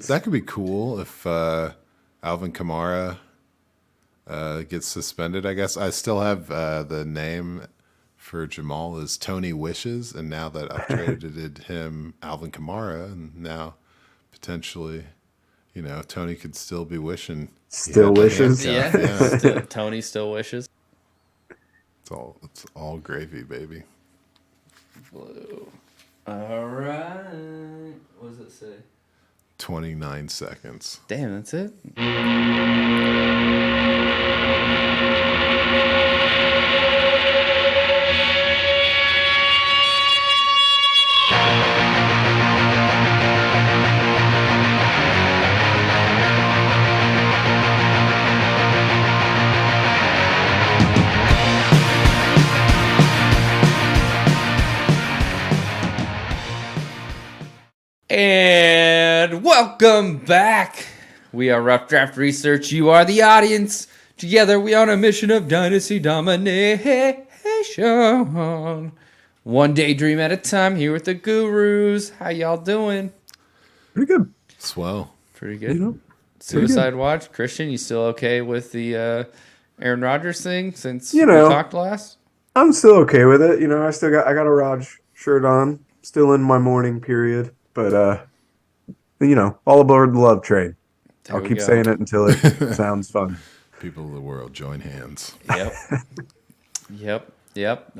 That could be cool if Alvin Kamara gets suspended. I guess I still have the name for Jamal is Tony Wishes, and now that I've traded him Alvin Kamara, and now potentially, Tony could still be wishing he Still had the wishes. handcuff. Yeah, Yeah, Tony still wishes. it's all gravy, baby. Blue. All right. What does it say? 29 seconds. Damn, that's it. And welcome back. We are Rough Draft Research. You are the audience. Together we are on a mission of Dynasty domination. One daydream at a time here with the gurus. How y'all doing? Pretty good. Swell. Pretty good. You know, Suicide Watch. Christian, you still okay with the Aaron Rodgers thing since You we know. talked last? I'm still okay with it. I got a Raj shirt on. Still in my mourning period. But all aboard the love train. I'll keep saying it until it sounds fun. People of the world, join hands. Yep.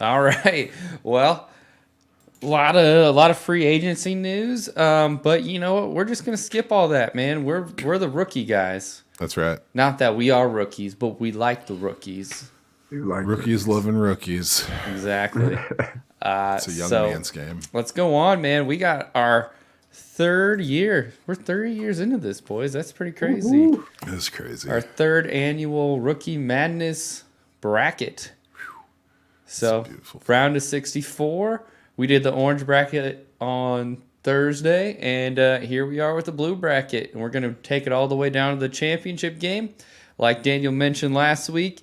All right. Well, a lot of free agency news. But you know what? We're just gonna skip all that, man. We're the rookie guys. That's right. Not that we are rookies, but we like the rookies. Rookies loving rookies. Exactly. It's a young man's game. Let's go on, man. We got our third year. We're 30 years into this, boys. That's pretty crazy. That's crazy. Our third annual Rookie Madness bracket. So, round of 64. We did the orange bracket on Thursday, and here we are with the blue bracket. And we're going to take it all the way down to the championship game. Like Daniel mentioned last week,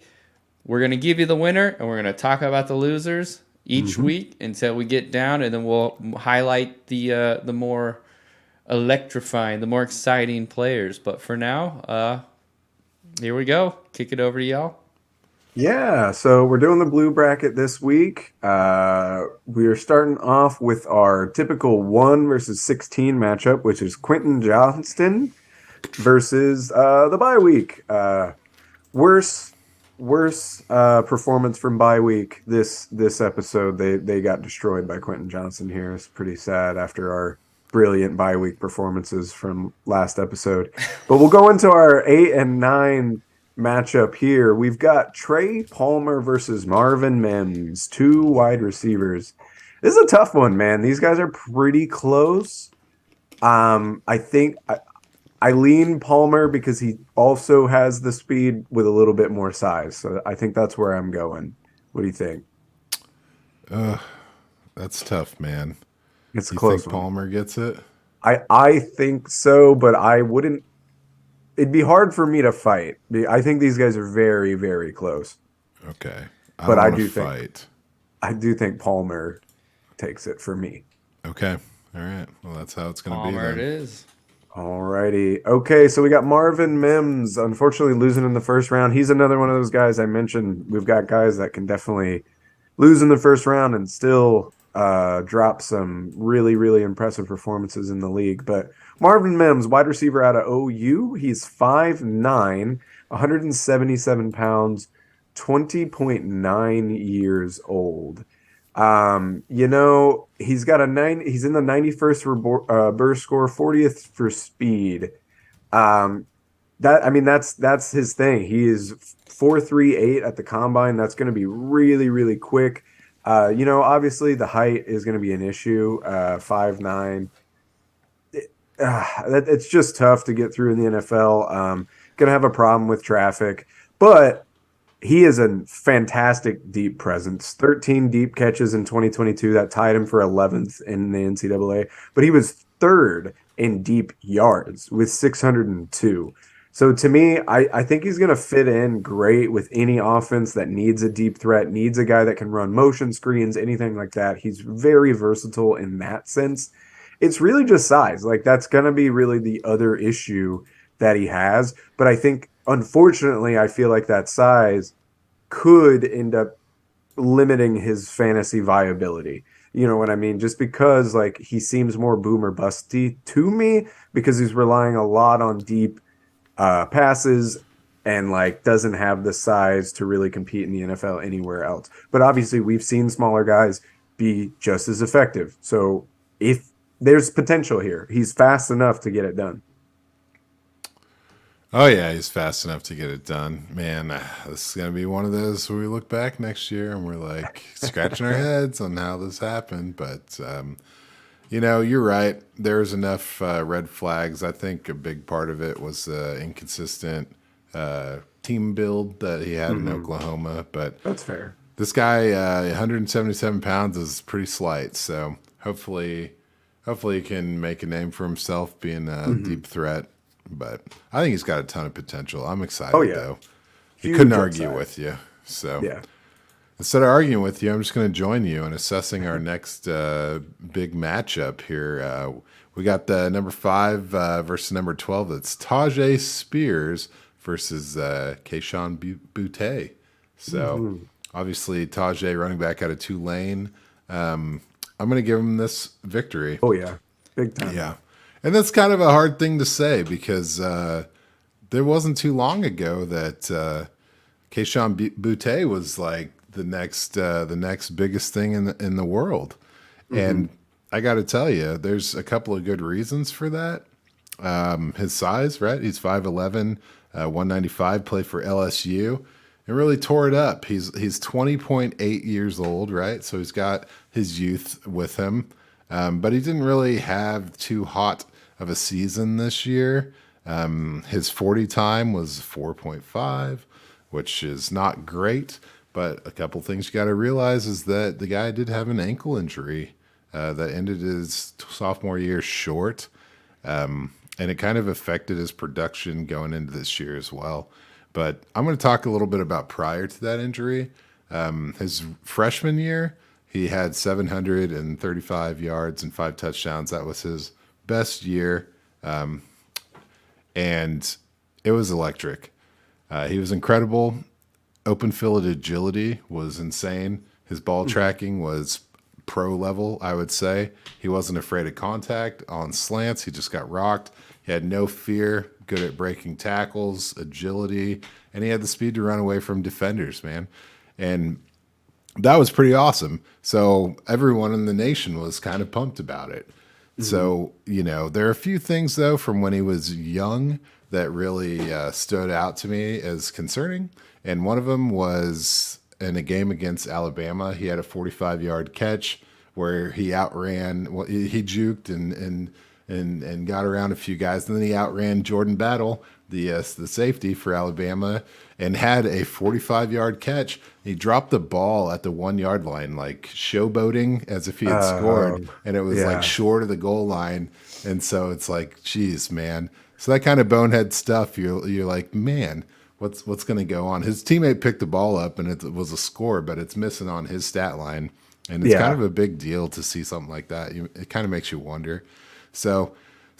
we're going to give you the winner, and we're going to talk about the losers each week until we get down, and then we'll highlight the more electrifying, the more exciting players. But for now, here we go. Kick it over to y'all. Yeah, so we're doing the blue bracket this week. We are starting off with our typical 1 versus 16 matchup, which is Quentin Johnston versus the bye week. Worse performance from bye week this episode. They got destroyed by Quentin Johnston here. It's pretty sad after our brilliant bye week performances from last episode. But we'll go into our 8 and 9 matchup here. We've got Trey Palmer versus Marvin Mims, 2 wide receivers. This is a tough one, man. These guys are pretty close. I think I lean Palmer because he also has the speed with a little bit more size. So I think that's where I'm going. What do you think? That's tough, man. It's a You close think one. Palmer gets it? I think so, but I wouldn't. It'd be hard for me to fight. I think these guys are very, very close. Okay. But I do fight. I do think Palmer takes it for me. Okay. All right. Well, that's how it's going to be Palmer then. it is. Alrighty. Okay, so we got Marvin Mims, unfortunately losing in the first round. He's another one of those guys I mentioned. We've got guys that can definitely lose in the first round and still drop some really, really impressive performances in the league. But Marvin Mims, wide receiver out of OU. He's 5'9", 177 pounds, 20.9 years old. He's got he's in the 91st for burst score, 40th for speed. That's his thing. He is 4.38 at the combine. That's going to be really, really quick. Obviously the height is going to be an issue. 5'9". It's just tough to get through in the NFL. Going to have a problem with traffic, but he is a fantastic deep presence. 13 deep catches in 2022. That tied him for 11th in the NCAA. But he was 3rd in deep yards with 602. So to me, I think he's going to fit in great with any offense that needs a deep threat, needs a guy that can run motion screens, anything like that. He's very versatile in that sense. it's really just size. Like that's going to be really the other issue that he has. But I think, unfortunately, I feel like that size could end up limiting his fantasy viability. You know what I mean? Just because like he seems more boomer busty to me because he's relying a lot on deep passes and like doesn't have the size to really compete in the NFL anywhere else. But obviously we've seen smaller guys be just as effective. So if there's potential here, he's fast enough to get it done. Oh yeah, he's fast enough to get it done. Man, this is gonna be one of those where we look back next year and we're like scratching our heads on how this happened. But you're right. There's enough red flags. I think a big part of it was the inconsistent team build that he had in Oklahoma. But that's fair. This guy, 177 pounds, is pretty slight. So hopefully he can make a name for himself, being a deep threat. But I think he's got a ton of potential. I'm excited, though. He couldn't argue with you. So instead of arguing with you, I'm just going to join you in assessing our next big matchup here. We got the number 5 versus number 12. That's Tyjae Spears versus Kayshon Boutte. So obviously Tyjae running back out of Tulane. I'm going to give him this victory. Oh, yeah. Big time. Yeah. And that's kind of a hard thing to say because there wasn't too long ago that Kayshon Boutte was like the next biggest thing in the world. And I got to tell you, there's a couple of good reasons for that. His size, right? He's 5'11", 195, played for LSU, and really tore it up. He's 20.8 years old, right? So he's got his youth with him. But he didn't really have too hot of a season this year. His 40 time was 4.5, which is not great. But a couple things you got to realize is that the guy did have an ankle injury that ended his sophomore year short. And it kind of affected his production going into this year as well. But I'm going to talk a little bit about prior to that injury. His freshman year, he had 735 yards and 5 touchdowns. That was his best year. And it was electric. He was incredible. Open field agility was insane. His ball tracking was pro level, I would say. He wasn't afraid of contact on slants. He just got rocked. He had no fear, good at breaking tackles, agility, and he had the speed to run away from defenders, man. And that was pretty awesome. So everyone in the nation was kind of pumped about it. So, there are a few things, though, from when he was young that really stood out to me as concerning. And one of them was in a game against Alabama. He had a 45-yard catch where he outran, he juked and got around a few guys. And then he outran Jordan Battle, the safety for Alabama, and had a 45-yard catch. He dropped the ball at the 1-yard line, like showboating as if he had scored, and it was like short of the goal line. And so it's like, geez, man. So that kind of bonehead stuff, you're like, man, what's going to go on? His teammate picked the ball up, and it was a score, but it's missing on his stat line. And it's kind of a big deal to see something like that. It kind of makes you wonder. So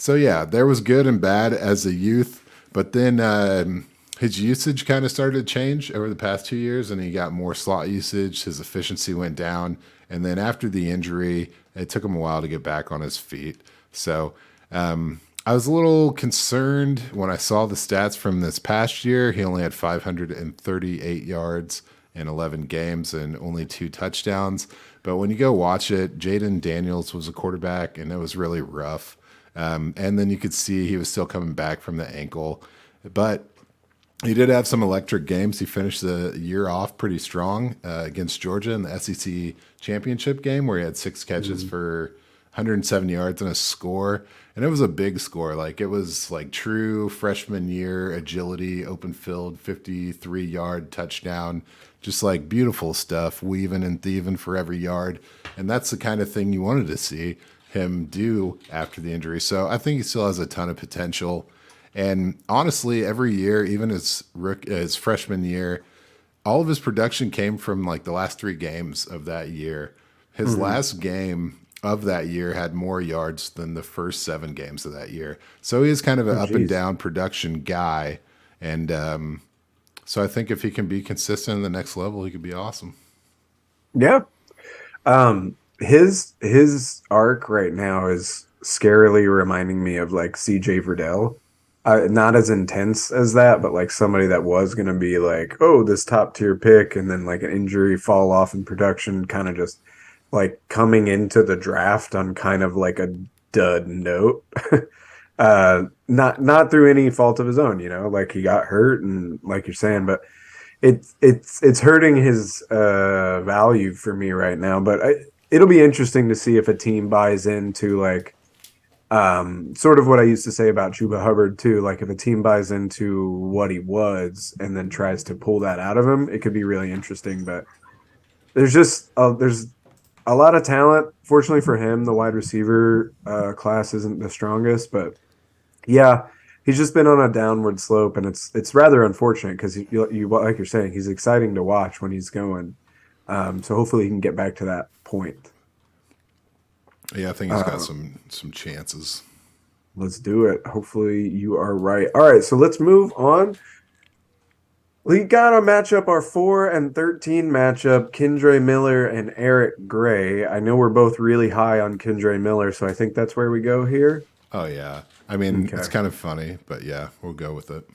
yeah, there was good and bad as a youth. But then his usage kind of started to change over the past 2 years, and he got more slot usage. His efficiency went down. And then after the injury, it took him a while to get back on his feet. So I was a little concerned when I saw the stats from this past year. He only had 538 yards in 11 games and only 2 touchdowns. But when you go watch it, Jaden Daniels was a quarterback, and it was really rough. And then you could see he was still coming back from the ankle. But he did have some electric games. He finished the year off pretty strong against Georgia in the SEC championship game where he had 6 catches for 107 yards and a score. And it was a big score. Like, it was like true freshman year agility, open field, 53-yard touchdown. Just like beautiful stuff, weaving and thieving for every yard. And that's the kind of thing you wanted to see him do after the injury. So I think he still has a ton of potential. And honestly, every year, even his freshman year, all of his production came from like the last 3 games of that year. His last game, of that year had more yards than the first 7 games of that year. So he is kind of an up and down production guy. And so I think if he can be consistent in the next level, he could be awesome. Yeah. His arc right now is scarily reminding me of like CJ Verdell. Not as intense as that, but like somebody that was going to be like, oh, this top tier pick, and then like an injury fall off in production, kind of just like coming into the draft on kind of like a dud note. Not through any fault of his own, like he got hurt and like you're saying, but it's hurting his value for me right now. But it'll be interesting to see if a team buys into like sort of what I used to say about Chuba Hubbard too. Like if a team buys into what he was and then tries to pull that out of him, it could be really interesting. But there's a lot of talent. Fortunately for him, the wide receiver class isn't the strongest, but yeah, he's just been on a downward slope, and it's rather unfortunate because you like you're saying, he's exciting to watch when he's going. So hopefully he can get back to that point. Yeah, I think he's got some chances. Let's do it. Hopefully you are right. All right, so let's move on. We got a matchup, our 4 and 13 matchup, Kendre Miller and Eric Gray. I know we're both really high on Kendre Miller, so I think that's where we go here. Oh, yeah. I mean, It's kind of funny, but yeah, we'll go with it.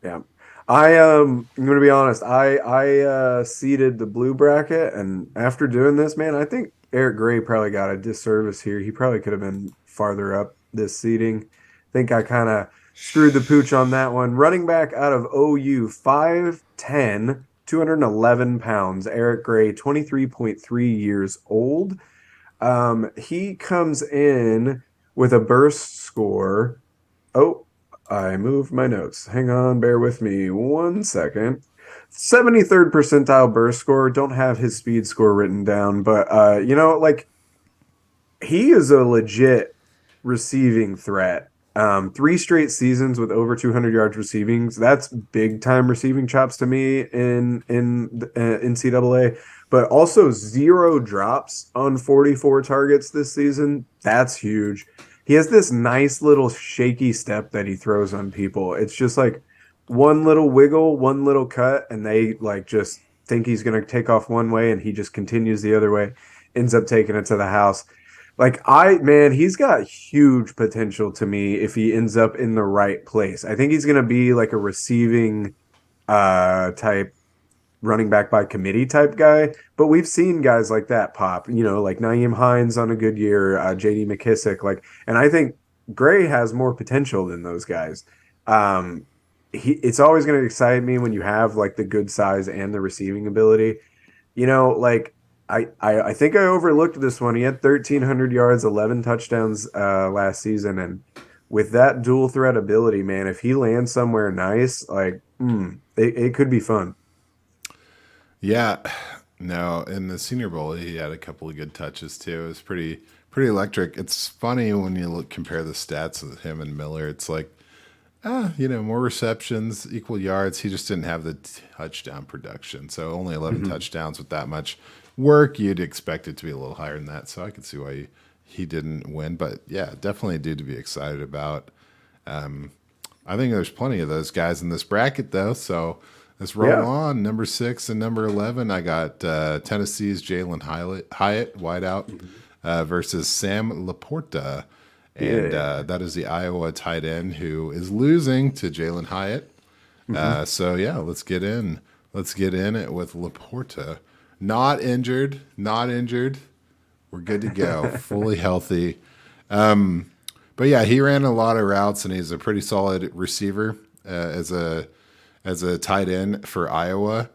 Yeah. I'm going to be honest. I seeded the blue bracket, and after doing this, man, I think Eric Gray probably got a disservice here. He probably could have been farther up this seeding. I think I kind of screwed the pooch on that one. Running back out of OU, 5'10", 211 pounds. Eric Gray, 23.3 years old. He comes in with a burst score. Oh, I moved my notes. Hang on, bear with me 1 second. 73rd percentile burst score. Don't have his speed score written down, but like he is a legit receiving threat. 3 straight seasons with over 200 yards receiving. That's big time receiving chops to me in NCAA. But also 0 drops on 44 targets this season. That's huge. He has this nice little shaky step that he throws on people. It's just like one little wiggle, one little cut, and they like just think he's going to take off one way, and he just continues the other way, ends up taking it to the house. Like he's got huge potential to me if he ends up in the right place. I think he's going to be like a receiving type running back by committee type guy, but we've seen guys like that pop, like Nyheim Hines on a good year, JD McKissick, and I think Gray has more potential than those guys. It's always going to excite me when you have like the good size and the receiving ability. I think I overlooked this one. He had 1,300 yards, 11 touchdowns last season, and with that dual threat ability, man, if he lands somewhere nice, it could be fun. Yeah, no, in the Senior Bowl, he had a couple of good touches too. It was pretty electric. It's funny when you compare the stats of him and Miller. It's like, more receptions, equal yards. He just didn't have the touchdown production. So only 11 touchdowns with that much work. You'd expect it to be a little higher than that. So I could see why he didn't win. But yeah, definitely a dude to be excited about. I think there's plenty of those guys in this bracket though. So let's roll on. Number 6 and number 11, I got Tennessee's Jalin Hyatt, wideout, versus Sam LaPorta. And that is the Iowa tight end who is losing to Jalin Hyatt. So, yeah, let's get in. Let's get in it with LaPorta. Not injured. We're good to go. Fully healthy. But, yeah, he ran a lot of routes, and he's a pretty solid receiver as a tight end for Iowa.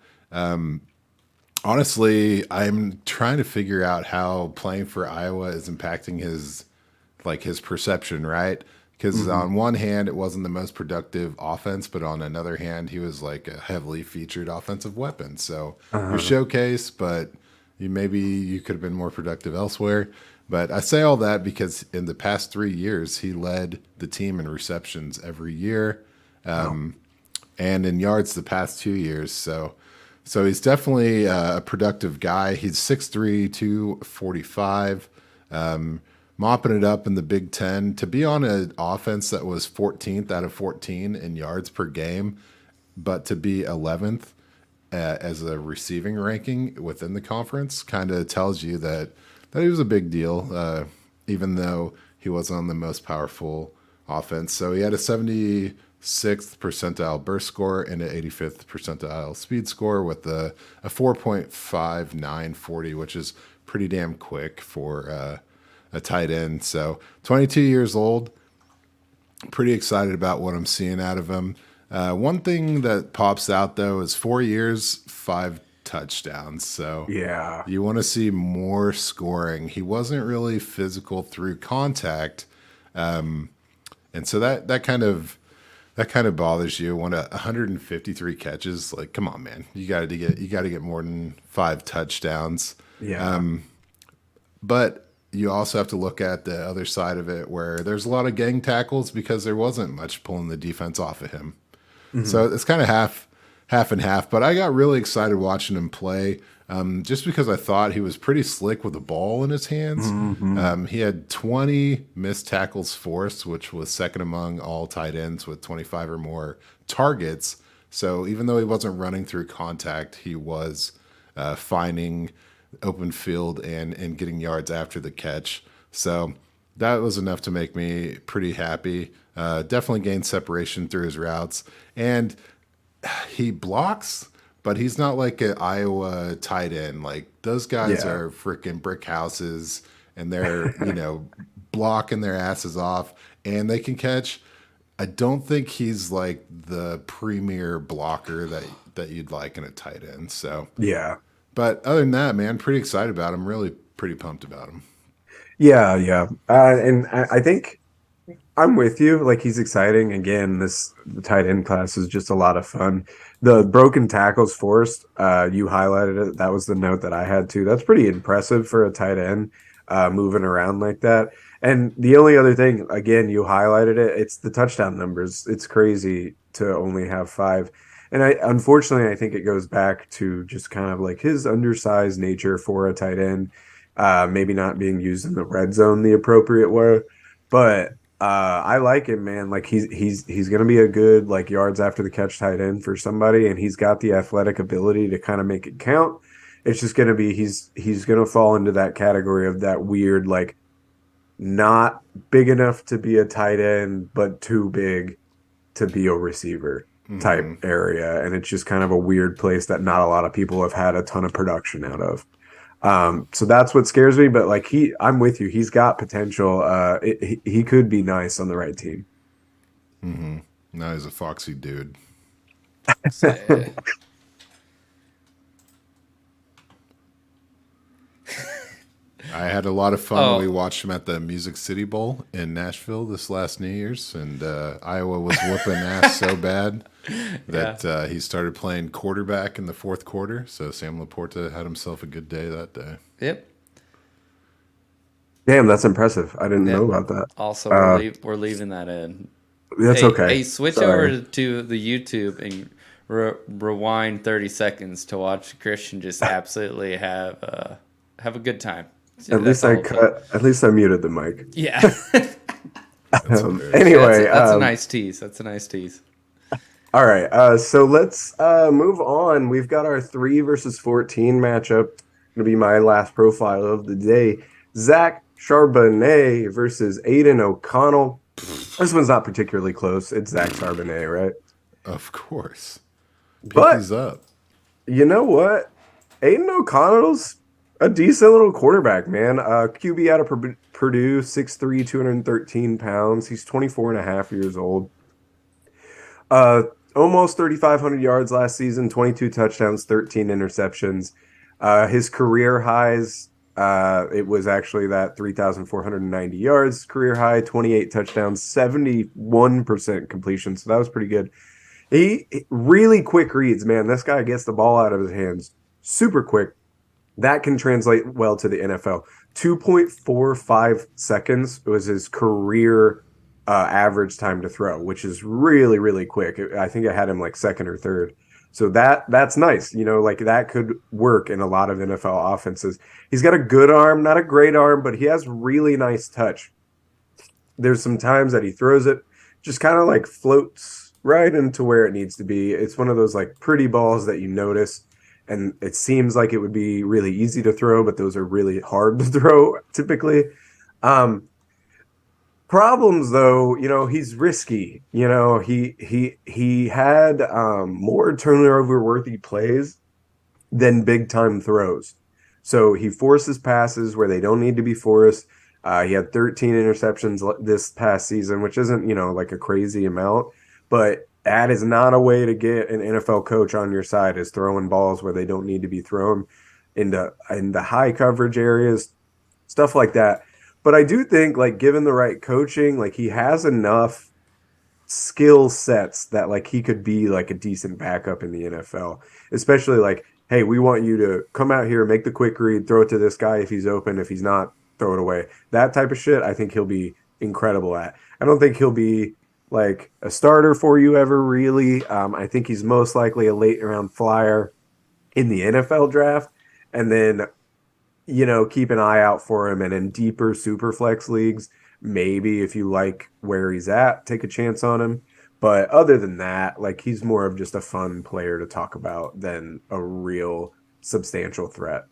Honestly, I'm trying to figure out how playing for Iowa is impacting his perception, right? Because on one hand, it wasn't the most productive offense, but on another hand, he was like a heavily featured offensive weapon. So you're showcased, but you could have been more productive elsewhere. But I say all that because in the past 3 years, he led the team in receptions every year. And in yards the past 2 years. So he's definitely a productive guy. He's 6'3", 245. mopping it up in the Big Ten. To be on an offense that was 14th out of 14 in yards per game, but to be 11th as a receiving ranking within the conference kind of tells you that he was a big deal, even though he wasn't on the most powerful offense. So he had a 76th percentile burst score and an 85th percentile speed score with a 4.5940, which is pretty damn quick for a tight end. So 22 years old. Pretty excited about what I'm seeing out of him. One thing that pops out, though, is 4 years, 5 touchdowns. So Yeah. you want to see more scoring. He wasn't really physical through contact. And so that kind of bothers you. 153 catches, like, come on, man. You got to get more than 5 touchdowns. Yeah. But you also have to look at the other side of it where there's a lot of gang tackles because there wasn't much pulling the defense off of him. So it's kind of half and half. But I got really excited watching him play just because I thought he was pretty slick with the ball in his hands. He had 20 missed tackles forced, which was second among all tight ends with 25 or more targets. So even though he wasn't running through contact, he was finding open field and getting yards after the catch. So that was enough to make me pretty happy. Definitely gained separation through his routes. And he blocks, but he's not like an Iowa tight end. Like, those guys are freaking brick houses, and they're, blocking their asses off, and they can catch. I don't think he's like the premier blocker that you'd like in a tight end. So Yeah. But other than that, man, pretty excited about him. Really pretty pumped about him. Yeah. And I think I'm with you. Like, he's exciting. Again, the tight end class is just a lot of fun. The broken tackles forced, you highlighted it. That was the note that I had too. That's pretty impressive for a tight end moving around like that. And the only other thing, again, you highlighted it. It's the touchdown numbers. It's crazy to only have 5. And unfortunately, I think it goes back to just kind of like his undersized nature for a tight end, maybe not being used in the red zone the appropriate way. But I like him, man. Like, he's going to be a good, like, yards after the catch tight end for somebody, and he's got the athletic ability to kind of make it count. It's just going to be he's going to fall into that category of that weird, like, not big enough to be a tight end, but too big to be a receiver type area. And it's just kind of a weird place that not a lot of people have had a ton of production out of. So that's what scares me. But like, I'm with you. He's got potential. He could be nice on the right team. No, he's a foxy dude. I had a lot of fun when we watched him at the Music City Bowl in Nashville this last New Year's, and Iowa was whooping ass so bad that he started playing quarterback in the fourth quarter. So Sam LaPorta had himself a good day that day. Yep. Damn, that's impressive. I didn't know about that. Also, we're leaving that in. That's okay. Hey, switch over to the YouTube and rewind 30 seconds to watch Christian just absolutely have a good time. At least I muted the mic. Yeah. Anyway, that's a nice tease. That's a nice tease. All right. So let's move on. We've got our 3 versus 14 matchup. Going to be my last profile of the day. Zach Charbonnet versus Aidan O'Connell. This one's not particularly close. It's Zach Charbonnet, right? Of course. But up. You know what? Aidan O'Connell's a decent little quarterback, man. QB out of Purdue, 6'3", 213 pounds. He's 24 and a half years old. Almost 3,500 yards last season, 22 touchdowns, 13 interceptions. His career highs, it was actually that 3,490 yards career high, 28 touchdowns, 71% completion. So that was pretty good. He really quick reads, man. This guy gets the ball out of his hands super quick. That can translate well to the NFL. 2.45 seconds was his career average time to throw, which is really, really quick. I think I had him like second or third. So that's nice. Like that could work in a lot of NFL offenses. He's got a good arm, not a great arm, but he has really nice touch. There's some times that he throws it just kind of like floats right into where it needs to be. It's one of those like pretty balls that you notice, and it seems like it would be really easy to throw, but those are really hard to throw typically. Um, Problems though, he's risky. He had more turnover worthy plays than big time throws. So he forces passes where they don't need to be forced. He had 13 interceptions this past season, which isn't, like a crazy amount, but that is not a way to get an NFL coach on your side, is throwing balls where they don't need to be thrown into high coverage areas, stuff like that. But I do think, like, given the right coaching, like he has enough skill sets that like he could be like a decent backup in the NFL, especially like, hey, we want you to come out here, make the quick read, throw it to this guy if he's open, if he's not, throw it away. That type of shit, I think he'll be incredible at. I don't think he'll be like a starter for you ever really. I think he's most likely a late round flyer in the NFL draft, and then keep an eye out for him. And in deeper super flex leagues, maybe if you like where he's at, take a chance on him. But other than that, like he's more of just a fun player to talk about than a real substantial threat.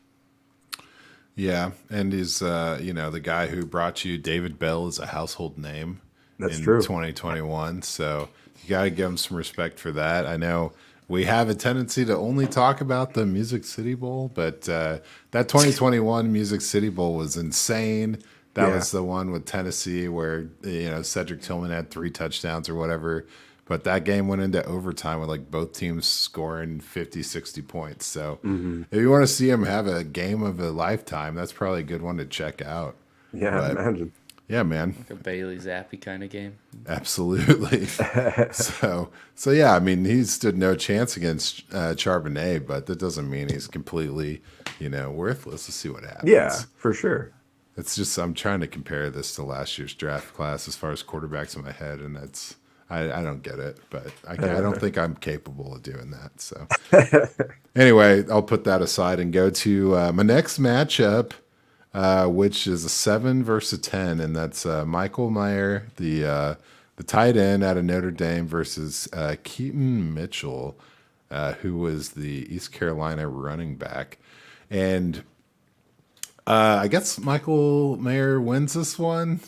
Yeah, and he's the guy who brought you David Bell is a household name That's in true. 2021. So you got to give him some respect for that. I know we have a tendency to only talk about the Music City Bowl, but that 2021 Music City Bowl was insane. That was the one with Tennessee where Cedric Tillman had 3 touchdowns or whatever. But that game went into overtime with like both teams scoring 50, 60 points. So if you want to see him have a game of a lifetime, that's probably a good one to check out. Yeah, But, imagine. yeah, man. Like a Bailey Zappi kind of game. Absolutely. so yeah, I mean, he stood no chance against Charbonnet, but that doesn't mean he's completely, worthless. Let's see what happens. Yeah, for sure. It's just I'm trying to compare this to last year's draft class as far as quarterbacks in my head, and I don't get it, but I don't think I'm capable of doing that. So anyway, I'll put that aside and go to my next matchup, which is a 7 versus a 10, and that's Michael Mayer, the tight end out of Notre Dame, versus Keaton Mitchell, who was the East Carolina running back. And I guess Michael Mayer wins this one.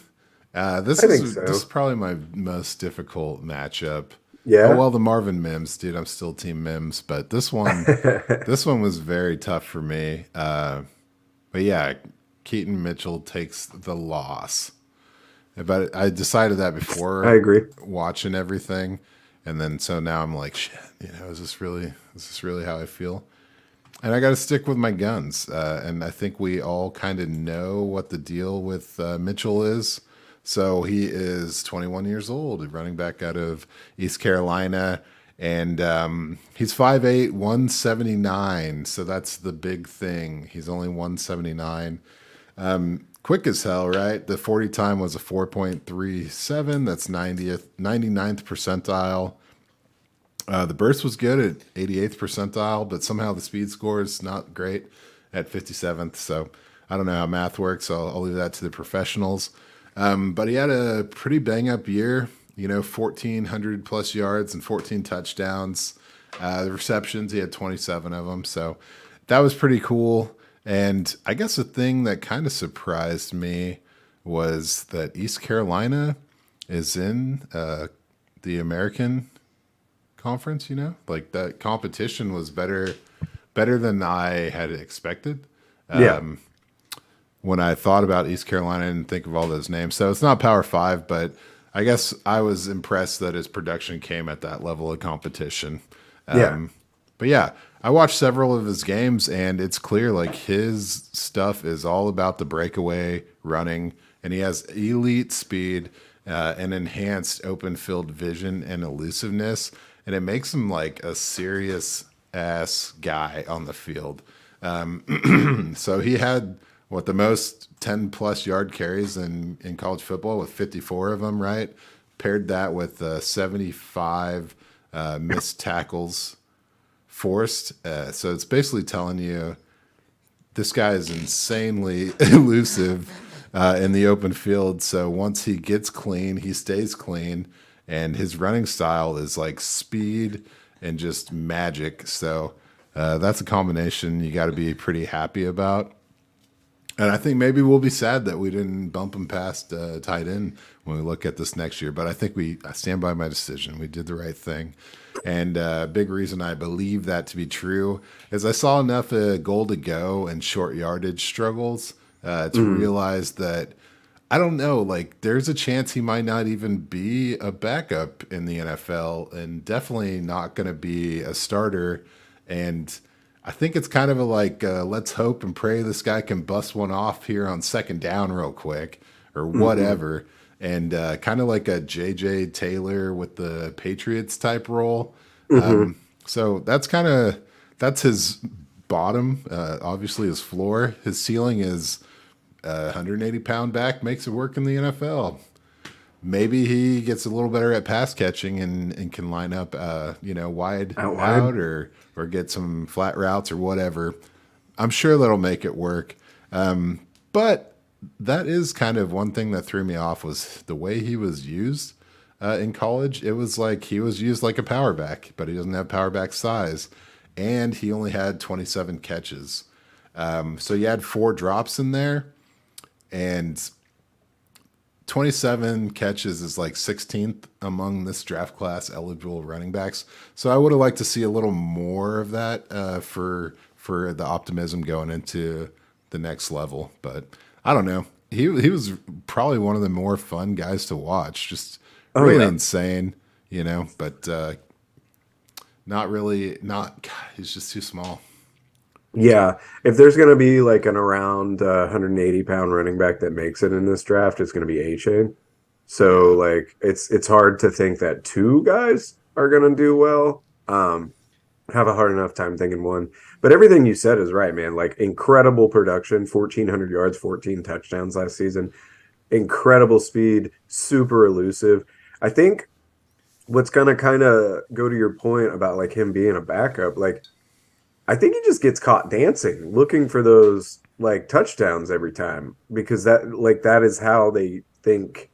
This is probably my most difficult matchup. Yeah. Oh, well, the Marvin Mims, dude. I'm still Team Mims, but this one was very tough for me. But yeah, Keaton Mitchell takes the loss. But I decided that before I agree. watching everything, and then so now I'm like, shit. Is this really how I feel? And I got to stick with my guns. And I think we all kind of know what the deal with Mitchell is. So he is 21 years old, running back out of East Carolina. And he's 5'8", 179. So that's the big thing. He's only 179. Quick as hell, right? The 40 time was a 4.37. That's 99th percentile. The burst was good at 88th percentile, but somehow the speed score is not great at 57th. So I don't know how math works. I'll leave that to the professionals. But he had a pretty bang up year, 1,400 plus yards and 14 touchdowns. The receptions, he had 27 of them. So that was pretty cool. And I guess the thing that kind of surprised me was that East Carolina is in the American Conference, like that competition was better than I had expected. When I thought about East Carolina, I didn't think of all those names. So it's not Power 5, but I guess I was impressed that his production came at that level of competition. But yeah, I watched several of his games, and it's clear like his stuff is all about the breakaway running, and he has elite speed and enhanced open field vision and elusiveness, and it makes him like a serious ass guy on the field. So he had the most 10 plus yard carries in college football with 54 of them, right? Paired that with 75 missed tackles forced. So it's basically telling you this guy is insanely elusive in the open field. So once he gets clean, he stays clean, and his running style is like speed and just magic. So that's a combination you got to be pretty happy about. And I think maybe we'll be sad that we didn't bump him past tight end when we look at this next year. But I think I stand by my decision. We did the right thing. And a big reason I believe that to be true is I saw enough goal to go and short yardage struggles to realize that, I don't know, like there's a chance he might not even be a backup in the NFL, and definitely not going to be a starter. And I think it's kind of a let's hope and pray this guy can bust one off here on second down real quick or whatever. And kind of like a J.J. Taylor with the Patriots type role. So that's his bottom, obviously his floor. His ceiling is 180-pound back, makes it work in the NFL. Maybe he gets a little better at pass catching and can line up, wide out or get some flat routes or whatever. I'm sure that'll make it work. But that is kind of one thing that threw me off was the way he was used in college. It was like he was used like a power back, but he doesn't have power back size. And he only had 27 catches. So you had 4 drops in there. And 27 catches is like 16th among this draft class eligible running backs. So I would have liked to see a little more of that for the optimism going into the next level. But I don't know. He was probably one of the more fun guys to watch. Just really insane, but not really. He's just too small. Yeah, if there's going to be like an around 180-pound running back that makes it in this draft, it's going to be A-Chain. So like it's hard to think that 2 guys are going to do well. Have a hard enough time thinking one. But everything you said is right, man. Like incredible production, 1,400 yards, 14 touchdowns last season. Incredible speed, super elusive. I think what's going to kind of go to your point about like him being a backup, like I think he just gets caught dancing, looking for those like touchdowns every time, because that is how they think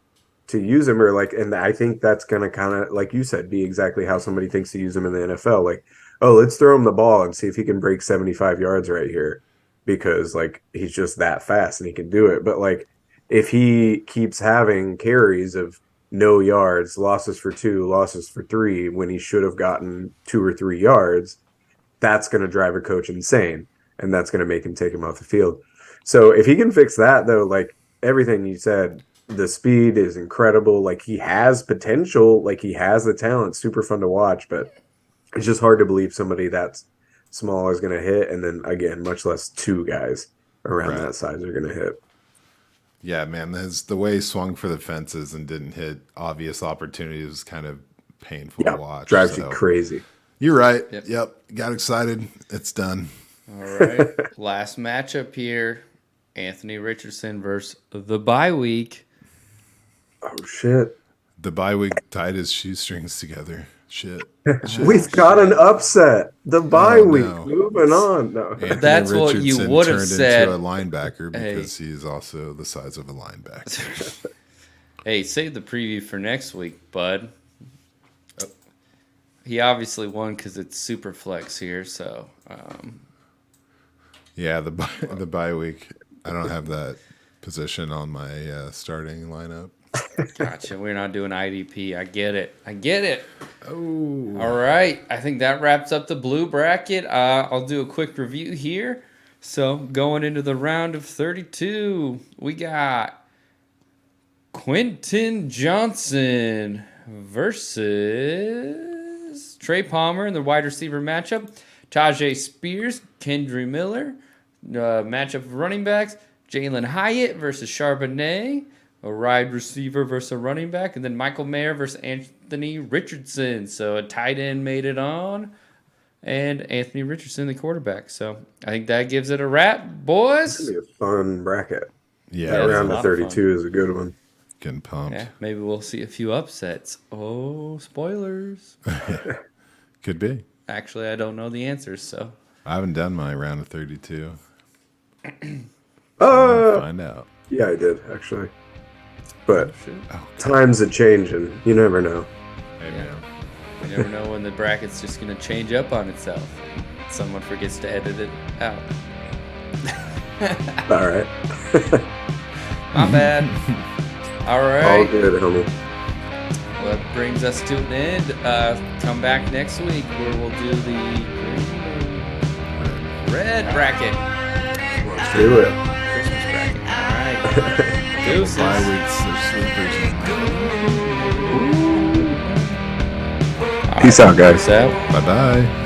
to use him, or like, and I think that's gonna kind of, like you said, be exactly how somebody thinks to use him in the NFL. Like, oh, let's throw him the ball and see if he can break 75 yards right here, because like he's just that fast and he can do it. But like, if he keeps having carries of no yards, losses for 2, losses for 3, when he should have gotten 2 or 3 yards, that's going to drive a coach insane, and that's going to make him take him off the field. So if he can fix that, though, like everything you said, the speed is incredible. Like he has potential, like he has the talent, super fun to watch, but it's just hard to believe somebody that's small is going to hit. And then again, much less 2 guys around that size are going to hit. Yeah, man, the way he swung for the fences and didn't hit obvious opportunities was kind of painful to watch. Drives you crazy. You're right. Yep. Got excited. It's done. All right. Last matchup here. Anthony Richardson versus the bye week. Oh, shit. The bye week tied his shoestrings together. Shit. We've got an upset. The bye week. No. Moving on. No. Anthony That's Richardson what you would have said. Into a linebacker because he's also the size of a linebacker. Hey, save the preview for next week, bud. He obviously won because it's super flex here. So, yeah, the bye week. I don't have that position on my starting lineup. Gotcha. We're not doing IDP. I get it. Oh. All right. I think that wraps up the blue bracket. I'll do a quick review here. So going into the round of 32, we got Quentin Johnston versus Trey Palmer in the wide receiver matchup. Tyjae Spears, Kendre Miller, matchup of running backs. Jalin Hyatt versus Charbonnet, a wide receiver versus a running back. And then Michael Mayer versus Anthony Richardson. So a tight end made it on. And Anthony Richardson, the quarterback. So I think that gives it a wrap, boys. It's going to be a fun bracket. Yeah. That round of 32 is a good one. Getting pumped. Yeah, maybe we'll see a few upsets. Oh, spoilers. Could be. actually, I don't know the answers, so. I haven't done my round of 32. Find out. Yeah, I did, actually. But Oh, times are changing. You never know. hey, man. You never know when the bracket's just going to change up on itself. Someone forgets to edit it out. All right. My bad. All All right. good, homie. Well, that brings us to an end. Come back next week where we'll do the red bracket. Let's do it. Christmas bracket. All right. Deuces. Bye weeks, there's sleepers. Peace out, guys. Peace out. Bye bye.